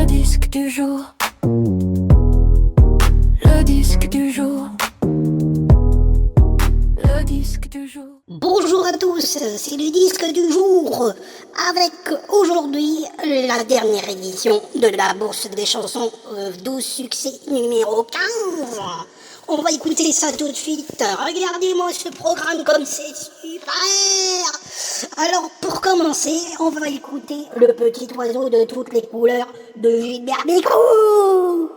disque du jour. Le disque du jour. Le disque du jour. Bonjour à tous, c'est le disque du jour, avec aujourd'hui la dernière édition de la bourse des chansons 12 succès numéro 15. On va écouter ça tout de suite. Regardez-moi ce programme comme c'est super. Alors pour commencer, on va écouter Le petit oiseau de toutes les couleurs de Gilbert Bécaud.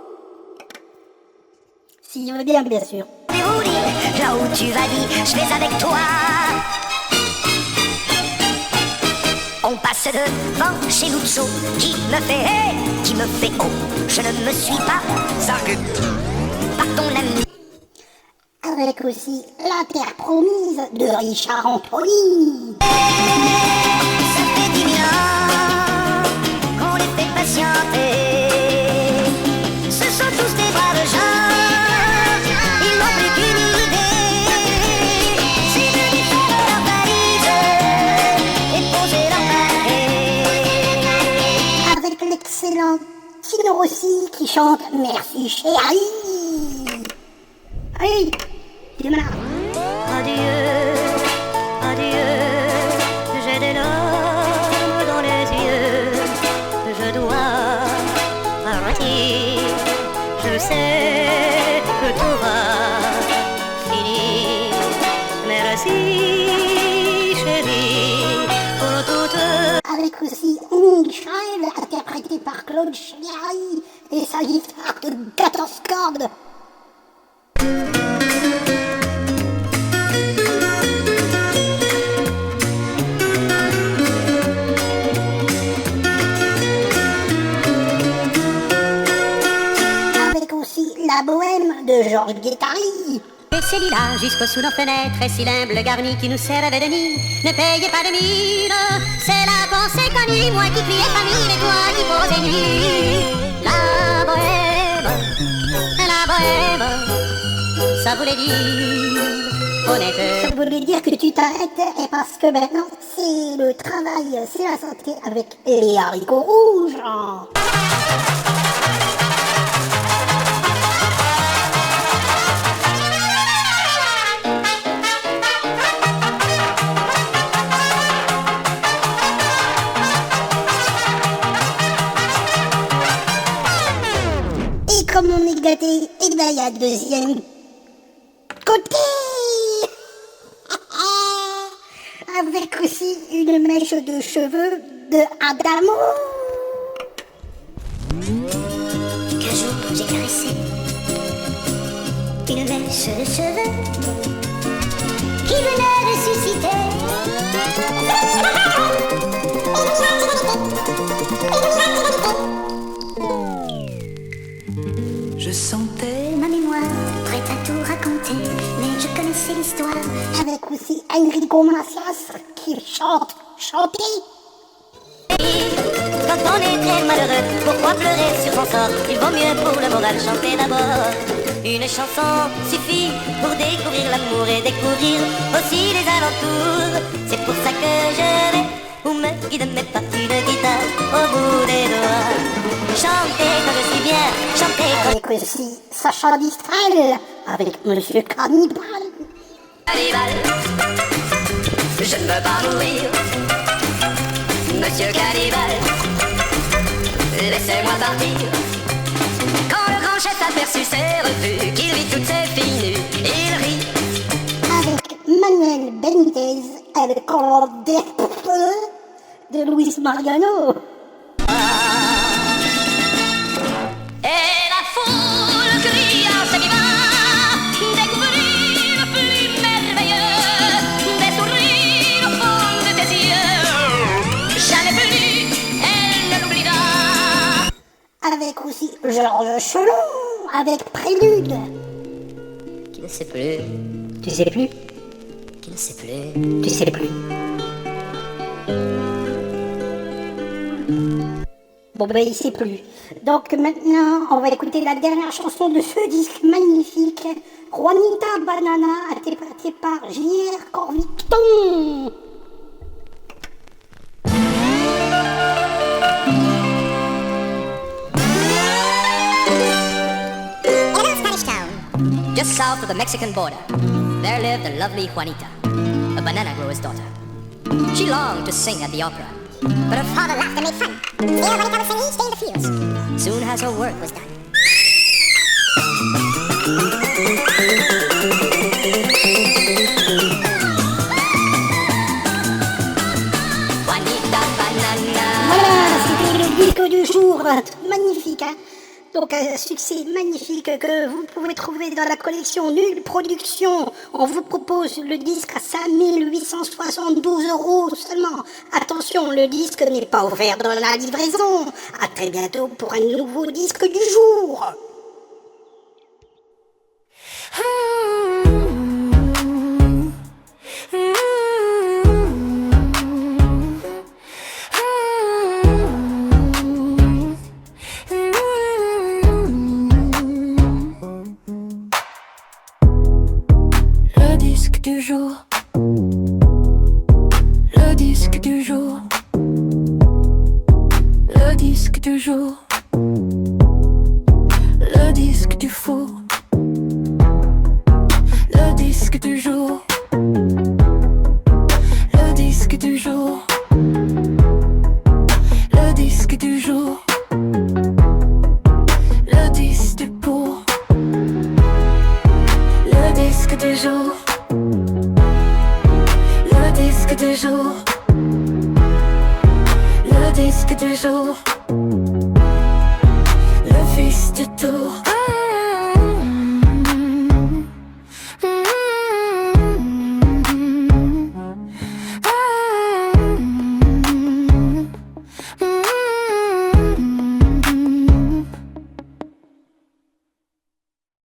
S'il veut bien sûr. Là où tu vas dire, je vais avec toi. On passe devant chez Lucho, qui me fait hey, qui me fait oh. Je ne me suis pas arrêté par ton ami. Avec aussi La Terre Promise de Richard Anthony. Ça fait 10 000 ans qu'on les fait patienter. Ce sont tous des braves gens. Ils n'ont plus qu'une idée, c'est de défaire leur valise et poser leur paquet. Avec l'excellent Tino Rossi qui chante Merci chérie. Allez, demain. Adieu, adieu, j'ai des larmes dans les yeux. Je dois partir, je sais que tout va finir. Merci chérie pour toute. Avec aussi Michel, interprété par Claude Chéry et sa guitare de 14 cordes. Avec aussi La Bohème de Georges Guettari. Et c'est lilas jusqu'au sous nos fenêtres et si l'humble garni qui nous servait de nid. Ne payez pas de mine, c'est la pensée connue. Moi qui criais famille et toi qui posais nuit. La bohème, ça voulait dire honnête. Ça voulait dire que tu t'arrêtes et parce que maintenant c'est le travail, c'est la santé avec les haricots rouges. Et comme on est gâté, et bien il y a deuxième côté. Avec aussi une mèche de cheveux de Adamo. Qu'un jour j'ai caressé une mèche de cheveux qui venait de susciter. Je sentais Ma mémoire prête à tout raconter, mais je connaissais l'histoire. Avec aussi Enrico Macias qui chantait. Quand on est très malheureux, pourquoi pleurer sur son sort? Il vaut mieux pour le moral chanter d'abord. Une chanson suffit pour découvrir l'amour et découvrir aussi les alentours. C'est pour ça que je vais où me guide mes pas une guitare au bout des doigts. Chanter quand je suis bien, chanter quand Avec aussi Sacha Distel. Avec Monsieur Cannibal. Cannibal, je ne veux pas mourir. Monsieur Cannibal, laissez-moi partir. Quand le grand chef aperçut ses refus, qu'il vit toutes ses filles nues, il rit. Avec Manuel Benitez. El Cordeiro de Luis Mariano. Et la foule crie en s'animant, découvrir le plus merveilleux des sourires au fond de tes yeux. Jamais plus, elle ne l'oubliera. Avec aussi Georges Chelon. Avec Prélude. Qui ne sait plus, Tu sais plus? qui ne sait plus. Tu sais plus. Bon ben il sait plus. Donc maintenant on va écouter la dernière chanson de ce disque magnifique, Juanita Banana, interprétée par J.R. Corvicton. Just south of the Mexican border, there lived a lovely Juanita, a banana grower's daughter. She longed to sing at the opera, but her father laughed and made fun. Still, Juanita would sing each day in the fields, soon as her work was done. Juanita Banana. Voilà, c'était le disque du jour. Magnifique, hein. Donc un succès magnifique que vous pouvez trouver dans la collection Nulle Production. On vous propose le disque à 5872 € seulement. Attention, le disque n'est pas offert dans la livraison. À très bientôt pour un nouveau disque du jour. Le disque du jour. Le disque du jour. Le disque du jour. Le disque du four. Le disque du jour. Le disque du jour. Le disque du jour. Le disque du pour. Le disque du jour. Le disque du jour. Le disque du jour.